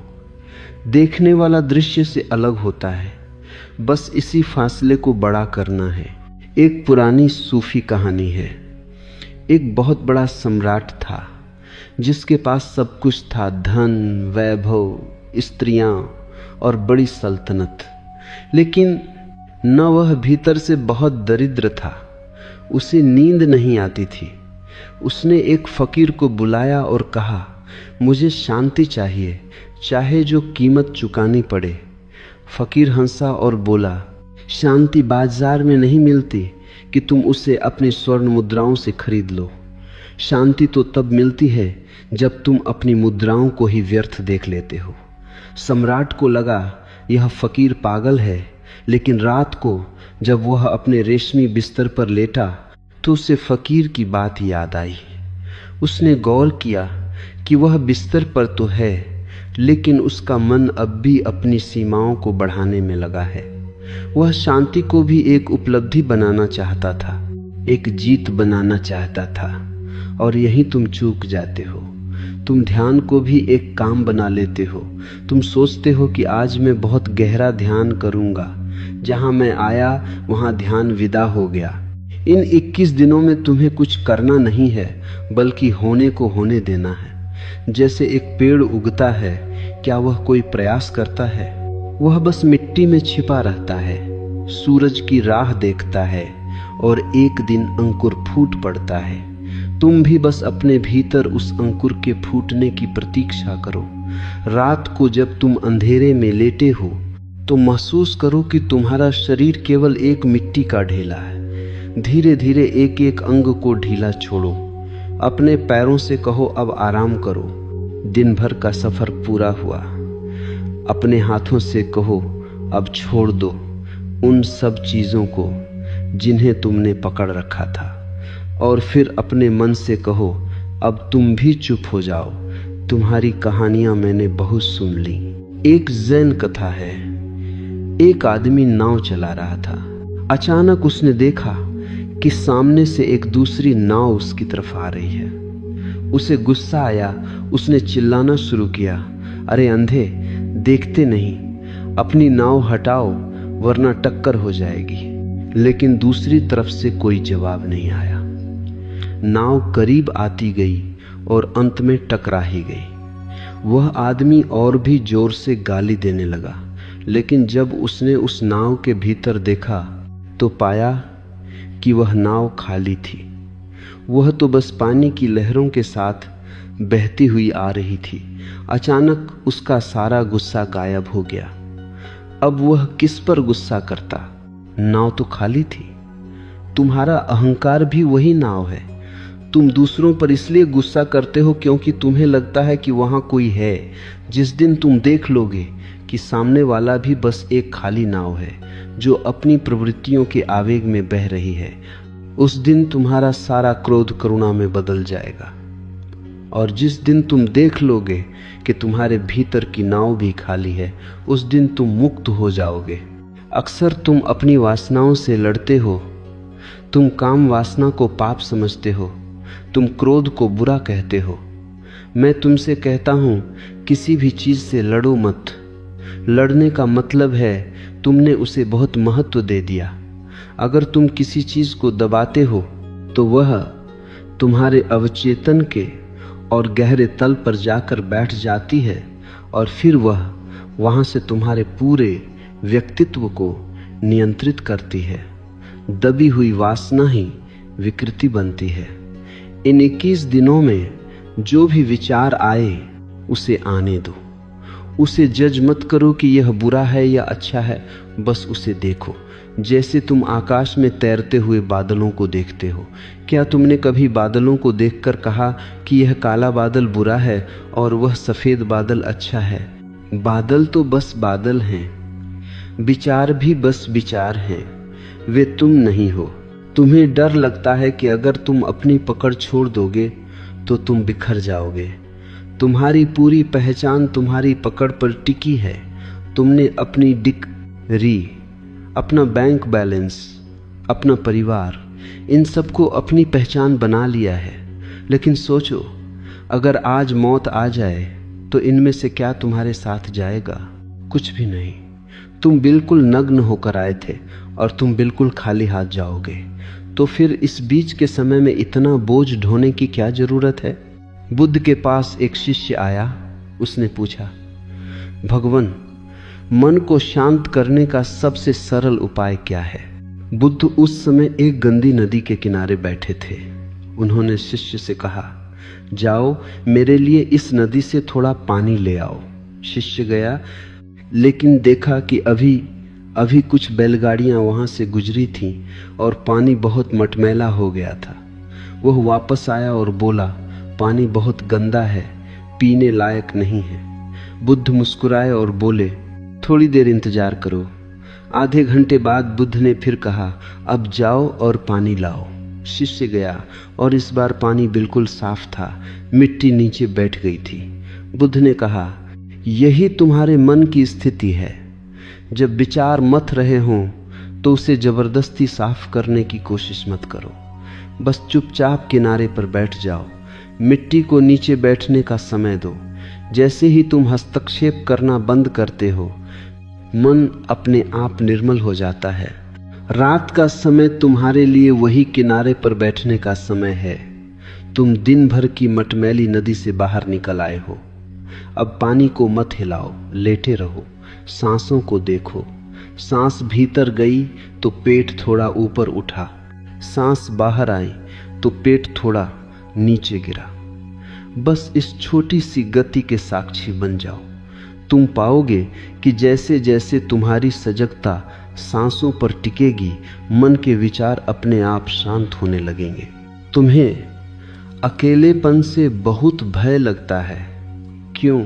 देखने वाला दृश्य से अलग होता है, बस इसी फासले को बड़ा करना है। एक पुरानी सूफी कहानी है। एक बहुत बड़ा सम्राट था जिसके पास सब कुछ था, धन, वैभव, स्त्रियां और बड़ी सल्तनत, लेकिन न वह भीतर से बहुत दरिद्र था। उसे नींद नहीं आती थी। उसने एक फकीर को बुलाया और कहा, मुझे शांति चाहिए, चाहे जो कीमत चुकानी पड़े। फकीर हंसा और बोला, शांति बाजार में नहीं मिलती कि तुम उसे अपनी स्वर्ण मुद्राओं से खरीद लो। शांति तो तब मिलती है जब तुम अपनी मुद्राओं को ही व्यर्थ देख लेते हो। सम्राट को लगा यह फकीर पागल है, लेकिन रात को जब वह अपने रेशमी बिस्तर पर लेटा तो उसे फकीर की बात याद आई। उसने गौर किया कि वह बिस्तर पर तो है, लेकिन उसका मन अब भी अपनी सीमाओं को बढ़ाने में लगा है। वह शांति को भी एक उपलब्धि बनाना चाहता था, एक जीत बनाना चाहता था, और यही तुम चूक जाते हो। तुम ध्यान को भी एक काम बना लेते हो। तुम सोचते हो कि आज मैं बहुत गहरा ध्यान करूंगा, जहां मैं आया वहां ध्यान विदा हो गया। इन 21 दिनों में तुम्हें कुछ करना नहीं है, बल्कि होने को होने देना है। जैसे एक पेड़ उगता है, क्या वह कोई प्रयास करता है? वह बस मिट्टी में छिपा रहता है, सूरज की राह देखता है, और एक दिन अंकुर फूट पड़ता है। तुम भी बस अपने भीतर उस अंकुर के फूटने की प्रतीक्षा करो। रात को जब तुम अंधेरे में लेटे हो तो महसूस करो कि तुम्हारा शरीर केवल एक मिट्टी का ढेला है। धीरे धीरे एक एक अंग को ढीला छोड़ो। अपने पैरों से कहो अब आराम करो, दिन भर का सफर पूरा हुआ। अपने हाथों से कहो अब छोड़ दो उन सब चीजों को जिन्हें तुमने पकड़ रखा था। और फिर अपने मन से कहो अब तुम भी चुप हो जाओ, तुम्हारी कहानियां मैंने बहुत सुन ली। एक जैन कथा है। एक आदमी नाव चला रहा था। अचानक उसने देखा कि सामने से एक दूसरी नाव उसकी तरफ आ रही है। उसे गुस्सा आया। उसने चिल्लाना शुरू किया, अरे अंधे, देखते नहीं, अपनी नाव हटाओ वरना टक्कर हो जाएगी। लेकिन दूसरी तरफ से कोई जवाब नहीं आया। नाव करीब आती गई और अंत में टकरा ही गई। वह आदमी और भी जोर से गाली देने लगा, लेकिन जब उसने उस नाव के भीतर देखा तो पाया कि वह नाव खाली थी। वह तो बस पानी की लहरों के साथ बहती हुई आ रही थी। अचानक उसका सारा गुस्सा गायब हो गया। अब वह किस पर गुस्सा करता? नाव तो खाली थी। तुम्हारा अहंकार भी वही नाव है। तुम दूसरों पर इसलिए गुस्सा करते हो क्योंकि तुम्हें लगता है कि वहां कोई है। जिस दिन तुम देख लोगे कि सामने वाला भी बस एक खाली नाव है जो अपनी प्रवृत्तियों के आवेग में बह रही है, उस दिन तुम्हारा सारा क्रोध करुणा में बदल जाएगा। और जिस दिन तुम देख लोगे कि तुम्हारे भीतर की नाव भी खाली है, उस दिन तुम मुक्त हो जाओगे। अक्सर तुम अपनी वासनाओं से लड़ते हो। तुम काम वासना को पाप समझते हो। तुम क्रोध को बुरा कहते हो। मैं तुमसे कहता हूं, किसी भी चीज से लड़ो मत। लड़ने का मतलब है तुमने उसे बहुत महत्व दे दिया। अगर तुम किसी चीज को दबाते हो तो वह तुम्हारे अवचेतन के और गहरे तल पर जाकर बैठ जाती है, और फिर वह वहां से तुम्हारे पूरे व्यक्तित्व को नियंत्रित करती है। दबी हुई वासना ही विकृति बनती है। इन 21 दिनों में जो भी विचार आए उसे आने दो। उसे जज मत करो कि यह बुरा है या अच्छा है, बस उसे देखो जैसे तुम आकाश में तैरते हुए बादलों को देखते हो। क्या तुमने कभी बादलों को देखकर कहा कि यह काला बादल बुरा है और वह सफेद बादल अच्छा है? बादल तो बस बादल हैं, विचार भी बस विचार हैं, वे तुम नहीं हो। तुम्हें डर लगता है कि अगर तुम अपनी पकड़ छोड़ दोगे तो तुम बिखर जाओगे। तुम्हारी पूरी पहचान तुम्हारी पकड़ पर टिकी है। तुमने अपनी डिग्री, अपना बैंक बैलेंस, अपना परिवार, इन सबको अपनी पहचान बना लिया है। लेकिन सोचो, अगर आज मौत आ जाए तो इनमें से क्या तुम्हारे साथ जाएगा? कुछ भी नहीं। तुम बिल्कुल नग्न होकर आए थे और तुम बिल्कुल खाली हाथ जाओगे। तो फिर इस बीच के समय में इतना बोझ ढोने की क्या जरूरत है? बुद्ध के पास एक शिष्य आया। उसने पूछा, भगवान, मन को शांत करने का सबसे सरल उपाय क्या है? बुद्ध उस समय एक गंदी नदी के किनारे बैठे थे। उन्होंने शिष्य से कहा, जाओ मेरे लिए इस नदी से थोड़ा पानी ले आओ। शिष्य गया, लेकिन देखा कि अभी कुछ बैलगाड़ियां वहां से गुजरी थीं और पानी बहुत मटमैला हो गया था। वह वापस आया और बोला, पानी बहुत गंदा है, पीने लायक नहीं है। बुद्ध मुस्कुराए और बोले, थोड़ी देर इंतजार करो, आधे घंटे बाद बुद्ध ने फिर कहा, अब जाओ और पानी लाओ। शिष्य गया और इस बार पानी बिल्कुल साफ था, मिट्टी नीचे बैठ गई थी। बुद्ध ने कहा, यही तुम्हारे मन की स्थिति है। जब विचार मथ रहे हों तो उसे जबरदस्ती साफ करने की कोशिश मत करो, बस चुपचाप किनारे पर बैठ जाओ। मिट्टी को नीचे बैठने का समय दो। जैसे ही तुम हस्तक्षेप करना बंद करते हो, मन अपने आप निर्मल हो जाता है। रात का समय तुम्हारे लिए वही किनारे पर बैठने का समय है। तुम दिन भर की मटमैली नदी से बाहर निकल आए हो। अब पानी को मत हिलाओ, लेटे रहो, सांसों को देखो। सांस भीतर गई तो पेट थोड़ा ऊपर उठा, सांस बाहर आई तो पेट थोड़ा नीचे गिरा। बस इस छोटी सी गति के साक्षी बन जाओ। तुम पाओगे कि जैसे जैसे तुम्हारी सजगता सांसों पर टिकेगी, मन के विचार अपने आप शांत होने लगेंगे। तुम्हें अकेलेपन से बहुत भय लगता है। क्यों?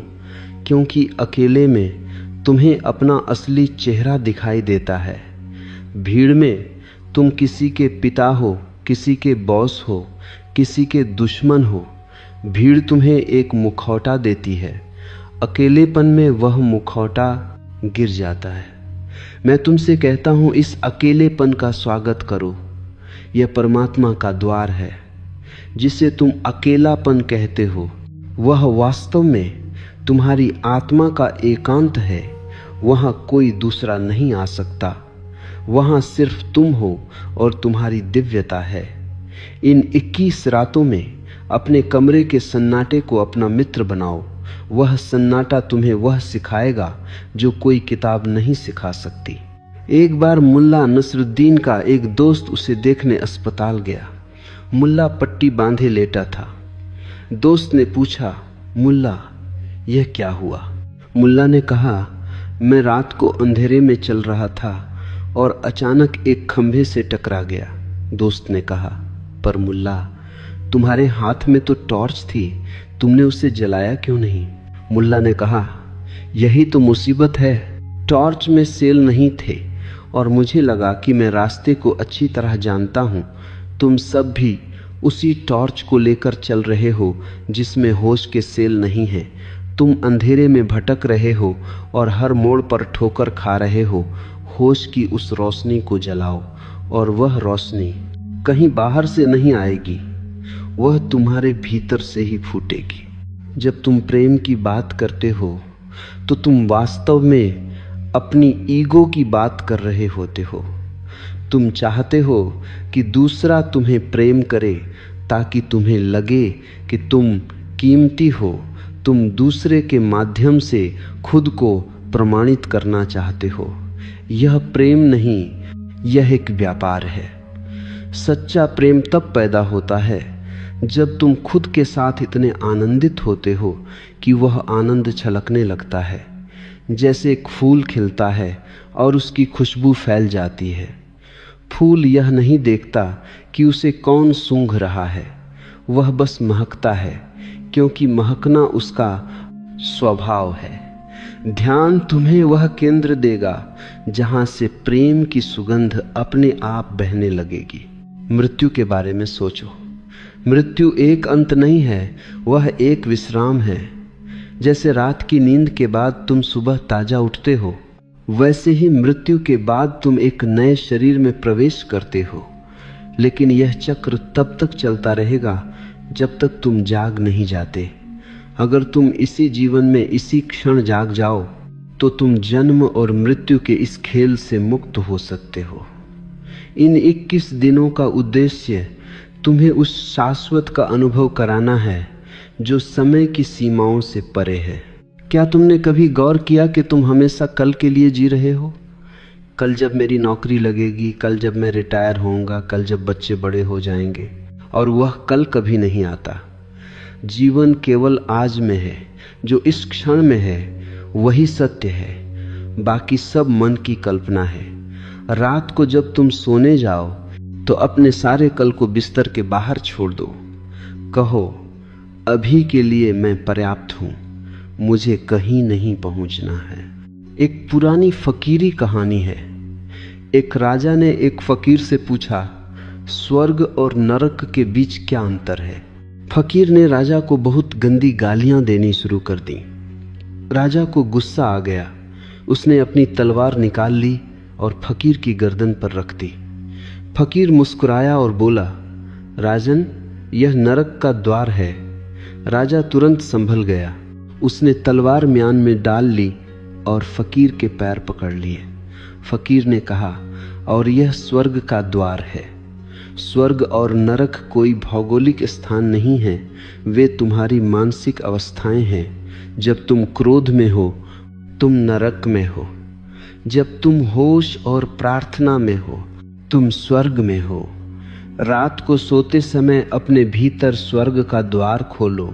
क्योंकि अकेले में तुम्हें अपना असली चेहरा दिखाई देता है। भीड़ में तुम किसी के पिता हो, किसी के बॉस हो, किसी के दुश्मन हो। भीड़ तुम्हें एक मुखौटा देती है, अकेलेपन में वह मुखौटा गिर जाता है। मैं तुमसे कहता हूं, इस अकेलेपन का स्वागत करो। यह परमात्मा का द्वार है। जिसे तुम अकेलापन कहते हो, वह वास्तव में तुम्हारी आत्मा का एकांत है। वहां कोई दूसरा नहीं आ सकता। वहां सिर्फ तुम हो और तुम्हारी दिव्यता है। इन 21 रातों में अपने कमरे के सन्नाटे को अपना मित्र बनाओ। वह सन्नाटा तुम्हें वह सिखाएगा जो कोई किताब नहीं सिखा सकती। एक बार मुल्ला नसरुद्दीन का एक दोस्त उसे देखने अस्पताल गया। मुल्ला पट्टी बांधे लेटा था। दोस्त ने पूछा, मुल्ला यह क्या हुआ? मुल्ला ने कहा, मैं रात को अंधेरे में चल रहा था और अचानक एक खंभे से टकरा गया। दोस्त ने कहा, पर मुल्ला तुम्हारे हाथ में तो टॉर्च थी, तुमने उसे जलाया क्यों नहीं? मुल्ला ने कहा, यही तो मुसीबत है। टॉर्च में सेल नहीं थे और मुझे लगा कि मैं रास्ते को अच्छी तरह जानता हूं। तुम सब भी उसी टॉर्च को लेकर चल रहे हो जिसमें होश के सेल नहीं है। तुम अंधेरे में भटक रहे हो और हर मोड़ पर ठोकर खा रहे हो। होश की उस रोशनी को जलाओ और वह रोशनी कहीं बाहर से नहीं आएगी, वह तुम्हारे भीतर से ही फूटेगी। जब तुम प्रेम की बात करते हो तो तुम वास्तव में अपनी ईगो की बात कर रहे होते हो। तुम चाहते हो कि दूसरा तुम्हें प्रेम करे ताकि तुम्हें लगे कि तुम कीमती हो। तुम दूसरे के माध्यम से खुद को प्रमाणित करना चाहते हो। यह प्रेम नहीं, यह एक व्यापार है। सच्चा प्रेम तब पैदा होता है जब तुम खुद के साथ इतने आनंदित होते हो कि वह आनंद छलकने लगता है। जैसे एक फूल खिलता है और उसकी खुशबू फैल जाती है। फूल यह नहीं देखता कि उसे कौन सूंघ रहा है, वह बस महकता है, क्योंकि महकना उसका स्वभाव है। ध्यान तुम्हें वह केंद्र देगा जहां से प्रेम की सुगंध अपने आप बहने लगेगी। मृत्यु के बारे में सोचो। मृत्यु एक अंत नहीं है, वह एक विश्राम है। जैसे रात की नींद के बाद तुम सुबह ताजा उठते हो, वैसे ही मृत्यु के बाद तुम एक नए शरीर में प्रवेश करते हो। लेकिन यह चक्र तब तक चलता रहेगा जब तक तुम जाग नहीं जाते। अगर तुम इसी जीवन में इसी क्षण जाग जाओ तो तुम जन्म और मृत्यु के इस खेल से मुक्त हो सकते हो। इन 21 दिनों का उद्देश्य तुम्हें उस शाश्वत का अनुभव कराना है जो समय की सीमाओं से परे है। क्या तुमने कभी गौर किया कि तुम हमेशा कल के लिए जी रहे हो? कल जब मेरी नौकरी लगेगी, कल जब मैं रिटायर होऊंगा, कल जब बच्चे बड़े हो जाएंगे, और वह कल कभी नहीं आता। जीवन केवल आज में है। जो इस क्षण में है वही सत्य है, बाकी सब मन की कल्पना है। रात को जब तुम सोने जाओ तो अपने सारे कल को बिस्तर के बाहर छोड़ दो। कहो, अभी के लिए मैं पर्याप्त हूं, मुझे कहीं नहीं पहुंचना है। एक पुरानी फकीरी कहानी है। एक राजा ने एक फकीर से पूछा, स्वर्ग और नरक के बीच क्या अंतर है? फकीर ने राजा को बहुत गंदी गालियां देनी शुरू कर दी। राजा को गुस्सा आ गया। उसने अपनी तलवार निकाल ली और फकीर की गर्दन पर रख दी। फकीर मुस्कुराया और बोला, राजन, यह नरक का द्वार है। राजा तुरंत संभल गया। उसने तलवार म्यान में डाल ली और फकीर के पैर पकड़ लिए। फकीर ने कहा, और यह स्वर्ग का द्वार है। स्वर्ग और नरक कोई भौगोलिक स्थान नहीं है, वे तुम्हारी मानसिक अवस्थाएं हैं। जब तुम क्रोध में हो, तुम नरक में हो। जब तुम होश और प्रार्थना में हो, तुम स्वर्ग में हो। रात को सोते समय अपने भीतर स्वर्ग का द्वार खोलो।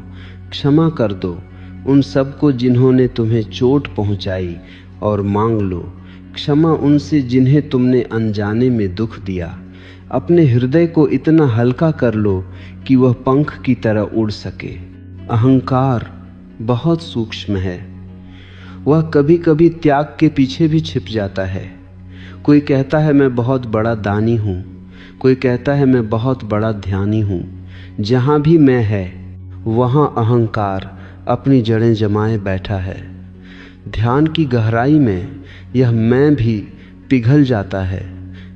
क्षमा कर दो उन सबको जिन्होंने तुम्हें चोट पहुंचाई, और मांग लो क्षमा उनसे जिन्हें तुमने अनजाने में दुख दिया। अपने हृदय को इतना हल्का कर लो कि वह पंख की तरह उड़ सके। अहंकार बहुत सूक्ष्म है। वह कभी कभी त्याग के पीछे भी छिप जाता है। कोई कहता है मैं बहुत बड़ा दानी हूँ, कोई कहता है मैं बहुत बड़ा ध्यानी हूँ। जहाँ भी मैं है वहाँ अहंकार अपनी जड़ें जमाए बैठा है। ध्यान की गहराई में यह मैं भी पिघल जाता है।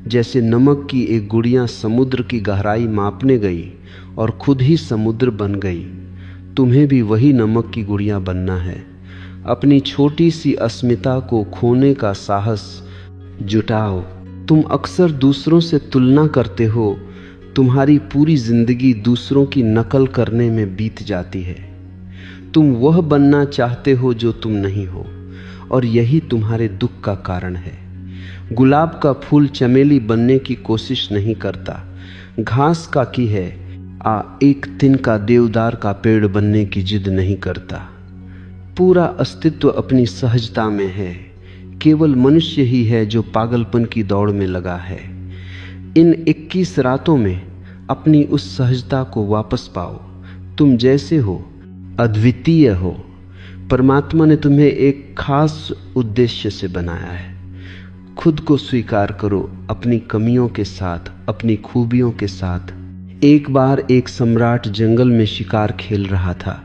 जैसे नमक की एक गुड़िया समुद्र की गहराई मापने गई और खुद ही समुद्र बन गई। तुम्हें भी वही नमक की गुड़िया बनना है। अपनी छोटी सी अस्मिता को खोने का साहस जुटाओ। तुम अक्सर दूसरों से तुलना करते हो। तुम्हारी पूरी जिंदगी दूसरों की नकल करने में बीत जाती है। तुम वह बनना चाहते हो जो तुम नहीं हो, और यही तुम्हारे दुख का कारण है। गुलाब का फूल चमेली बनने की कोशिश नहीं करता। घास का की है एक तिनका देवदार का पेड़ बनने की जिद नहीं करता। पूरा अस्तित्व अपनी सहजता में है। केवल मनुष्य ही है जो पागलपन की दौड़ में लगा है। इन 21 रातों में अपनी उस सहजता को वापस पाओ। तुम जैसे हो अद्वितीय हो। परमात्मा ने तुम्हें एक खास उद्देश्य से बनाया है। खुद को स्वीकार करो, अपनी कमियों के साथ, अपनी खूबियों के साथ। एक बार एक सम्राट जंगल में शिकार खेल रहा था।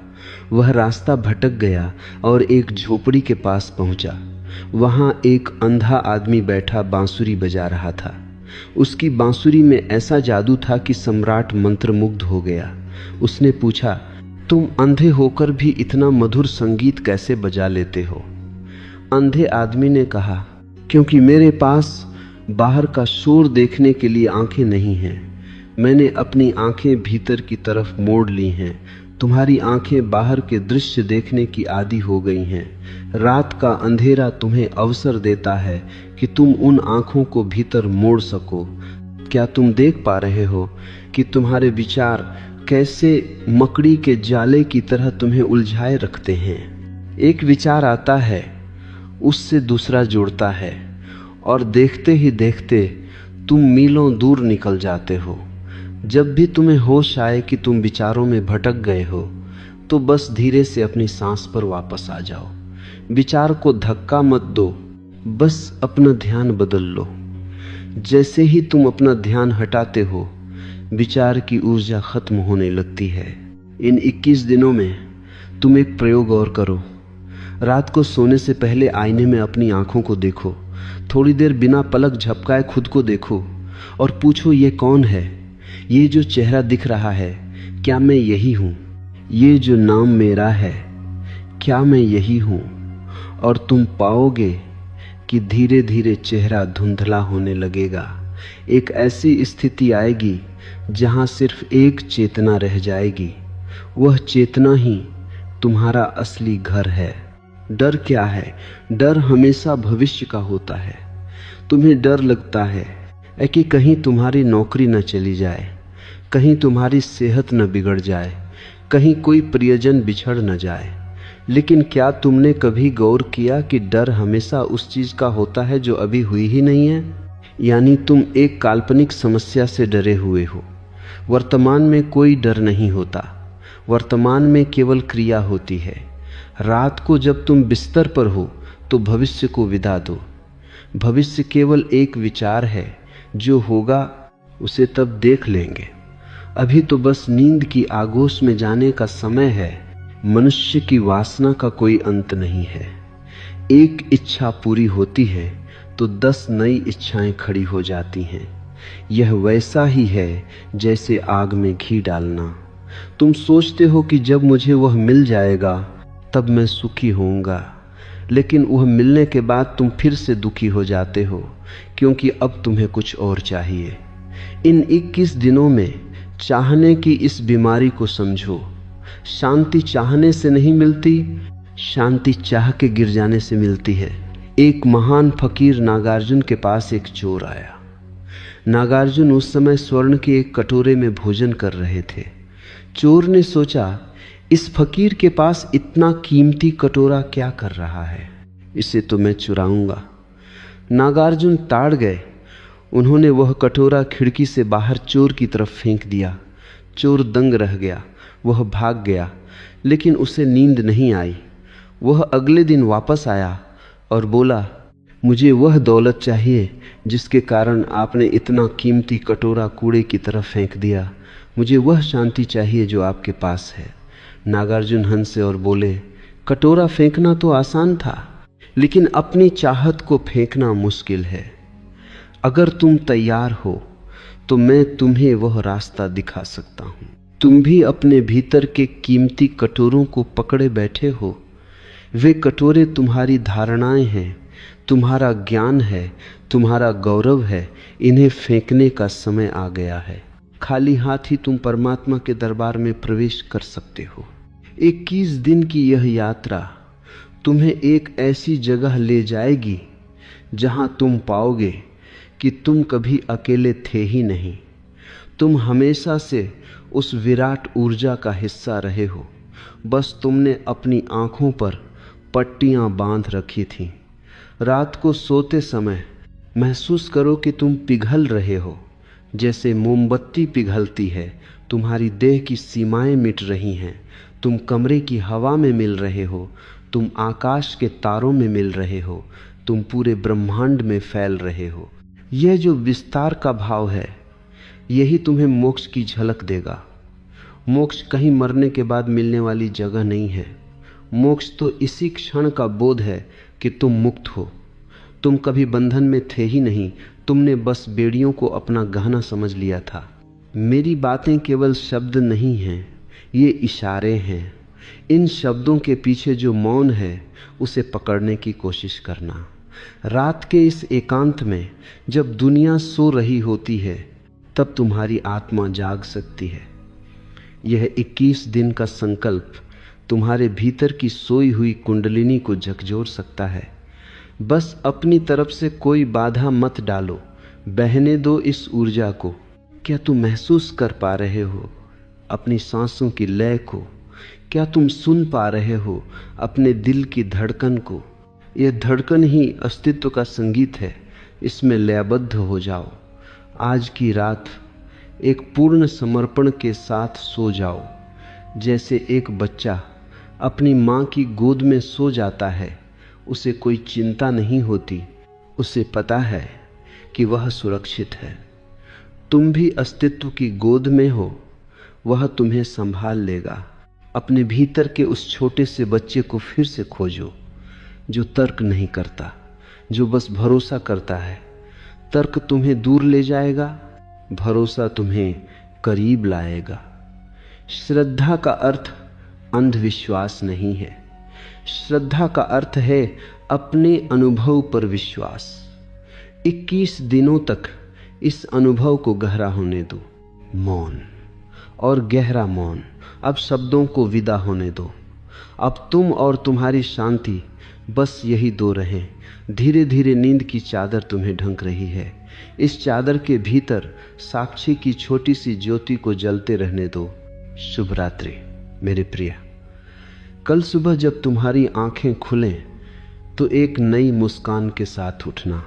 वह रास्ता भटक गया और एक झोपड़ी के पास पहुंचा। वहां एक अंधा आदमी बैठा बांसुरी बजा रहा था। उसकी बांसुरी में ऐसा जादू था कि सम्राट मंत्रमुग्ध हो गया। उसने पूछा, तुम अंधे होकर भी इतना मधुर संगीत कैसे बजा लेते हो? अंधे आदमी ने कहा, क्योंकि मेरे पास बाहर का शोर देखने के लिए आंखें नहीं हैं। मैंने अपनी आंखें भीतर की तरफ मोड़ ली हैं। तुम्हारी आंखें बाहर के दृश्य देखने की आदी हो गई हैं। रात का अंधेरा तुम्हें अवसर देता है कि तुम उन आंखों को भीतर मोड़ सको। क्या तुम देख पा रहे हो कि तुम्हारे विचार कैसे मकड़ी के जाले की तरह तुम्हें उलझाए रखते हैं? एक विचार आता है, उससे दूसरा जुड़ता है, और देखते ही देखते तुम मीलों दूर निकल जाते हो। जब भी तुम्हें होश आए कि तुम विचारों में भटक गए हो, तो बस धीरे से अपनी सांस पर वापस आ जाओ। विचार को धक्का मत दो, बस अपना ध्यान बदल लो। जैसे ही तुम अपना ध्यान हटाते हो, विचार की ऊर्जा खत्म होने लगती है। इन 21 दिनों में तुम एक प्रयोग और करो। रात को सोने से पहले आईने में अपनी आंखों को देखो। थोड़ी देर बिना पलक झपकाए खुद को देखो और पूछो, ये कौन है? ये जो चेहरा दिख रहा है, क्या मैं यही हूँ? ये जो नाम मेरा है, क्या मैं यही हूँ? और तुम पाओगे कि धीरे धीरे चेहरा धुंधला होने लगेगा। एक ऐसी स्थिति आएगी जहां सिर्फ एक चेतना रह जाएगी। वह चेतना ही तुम्हारा असली घर है। डर क्या है? डर हमेशा भविष्य का होता है। तुम्हें डर लगता है कि कहीं तुम्हारी नौकरी न चली जाए, कहीं तुम्हारी सेहत न बिगड़ जाए, कहीं कोई प्रियजन बिछड़ न जाए। लेकिन क्या तुमने कभी गौर किया कि डर हमेशा उस चीज का होता है जो अभी हुई ही नहीं है? यानी तुम एक काल्पनिक समस्या से डरे हुए हो। वर्तमान में कोई डर नहीं होता। वर्तमान में केवल क्रिया होती है। रात को जब तुम बिस्तर पर हो तो भविष्य को विदा दो। भविष्य केवल एक विचार है, जो होगा उसे तब देख लेंगे। अभी तो बस नींद की आगोश में जाने का समय है। मनुष्य की वासना का कोई अंत नहीं है। एक इच्छा पूरी होती है तो 10 नई इच्छाएं खड़ी हो जाती हैं। यह वैसा ही है जैसे आग में घी डालना। तुम सोचते हो कि जब मुझे वह मिल जाएगा तब मैं सुखी होऊंगा, लेकिन वह मिलने के बाद तुम फिर से दुखी हो जाते हो, क्योंकि अब तुम्हें कुछ और चाहिए। इन 21 दिनों में चाहने की इस बीमारी को समझो। शांति चाहने से नहीं मिलती, शांति चाह के गिर जाने से मिलती है। एक महान फकीर नागार्जुन के पास एक चोर आया। नागार्जुन उस समय स्वर्ण के एक कटोरे में भोजन कर रहे थे। चोर ने सोचा, इस फकीर के पास इतना कीमती कटोरा क्या कर रहा है, इसे तो मैं चुराऊंगा। नागार्जुन ताड़ गए। उन्होंने वह कटोरा खिड़की से बाहर चोर की तरफ फेंक दिया। चोर दंग रह गया। वह भाग गया, लेकिन उसे नींद नहीं आई। वह अगले दिन वापस आया और बोला, मुझे वह दौलत चाहिए जिसके कारण आपने इतना कीमती कटोरा कूड़े की तरफ फेंक दिया। मुझे वह शांति चाहिए जो आपके पास है। नागार्जुन हंसे और बोले, कटोरा फेंकना तो आसान था, लेकिन अपनी चाहत को फेंकना मुश्किल है। अगर तुम तैयार हो तो मैं तुम्हें वह रास्ता दिखा सकता हूं। तुम भी अपने भीतर के कीमती कटोरों को पकड़े बैठे हो। वे कटोरे तुम्हारी धारणाएं हैं, तुम्हारा ज्ञान है, तुम्हारा गौरव है। इन्हें फेंकने का समय आ गया है। खाली हाथ ही तुम परमात्मा के दरबार में प्रवेश कर सकते हो। 21 दिन की यह यात्रा तुम्हें एक ऐसी जगह ले जाएगी जहां तुम पाओगे कि तुम कभी अकेले थे ही नहीं। तुम हमेशा से उस विराट ऊर्जा का हिस्सा रहे हो। बस तुमने अपनी आंखों पर पट्टियां बांध रखी थीं। रात को सोते समय महसूस करो कि तुम पिघल रहे हो, जैसे मोमबत्ती पिघलती है। तुम्हारी देह की सीमाएं मिट रही हैं। तुम कमरे की हवा में मिल रहे हो। तुम आकाश के तारों में मिल रहे हो। तुम पूरे ब्रह्मांड में फैल रहे हो। यह जो विस्तार का भाव है, यही तुम्हें मोक्ष की झलक देगा। मोक्ष कहीं मरने के बाद मिलने वाली जगह नहीं है। मोक्ष तो इसी क्षण का बोध है कि तुम मुक्त हो। तुम कभी बंधन में थे ही नहीं। तुमने बस बेड़ियों को अपना गहना समझ लिया था। मेरी बातें केवल शब्द नहीं हैं, ये इशारे हैं। इन शब्दों के पीछे जो मौन है, उसे पकड़ने की कोशिश करना। रात के इस एकांत में जब दुनिया सो रही होती है, तब तुम्हारी आत्मा जाग सकती है। यह 21 दिन का संकल्प तुम्हारे भीतर की सोई हुई कुंडलिनी को झकझोर सकता है। बस अपनी तरफ से कोई बाधा मत डालो, बहने दो इस ऊर्जा को। क्या तुम महसूस कर पा रहे हो अपनी सांसों की लय को? क्या तुम सुन पा रहे हो अपने दिल की धड़कन को? यह धड़कन ही अस्तित्व का संगीत है। इसमें लयबद्ध हो जाओ। आज की रात एक पूर्ण समर्पण के साथ सो जाओ। जैसे एक बच्चा अपनी माँ की गोद में सो जाता है, उसे कोई चिंता नहीं होती। उसे पता है कि वह सुरक्षित है। तुम भी अस्तित्व की गोद में हो। वह तुम्हें संभाल लेगा। अपने भीतर के उस छोटे से बच्चे को फिर से खोजो, जो तर्क नहीं करता, जो बस भरोसा करता है। तर्क तुम्हें दूर ले जाएगा, भरोसा तुम्हें करीब लाएगा। श्रद्धा का अर्थ अंधविश्वास नहीं है। श्रद्धा का अर्थ है अपने अनुभव पर विश्वास। 21 दिनों तक इस अनुभव को गहरा होने दो। मौन और गहरा मौन। अब शब्दों को विदा होने दो। अब तुम और तुम्हारी शांति, बस यही दो रहें। धीरे धीरे नींद की चादर तुम्हें ढंक रही है। इस चादर के भीतर साक्षी की छोटी सी ज्योति को जलते रहने दो। शुभ रात्रि मेरे प्रिय। कल सुबह जब तुम्हारी आंखें खुलें तो एक नई मुस्कान के साथ उठना।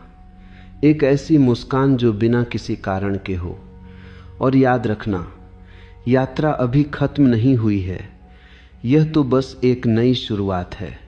एक ऐसी मुस्कान जो बिना किसी कारण के हो। और याद रखना, यात्रा अभी खत्म नहीं हुई है। यह तो बस एक नई शुरुआत है।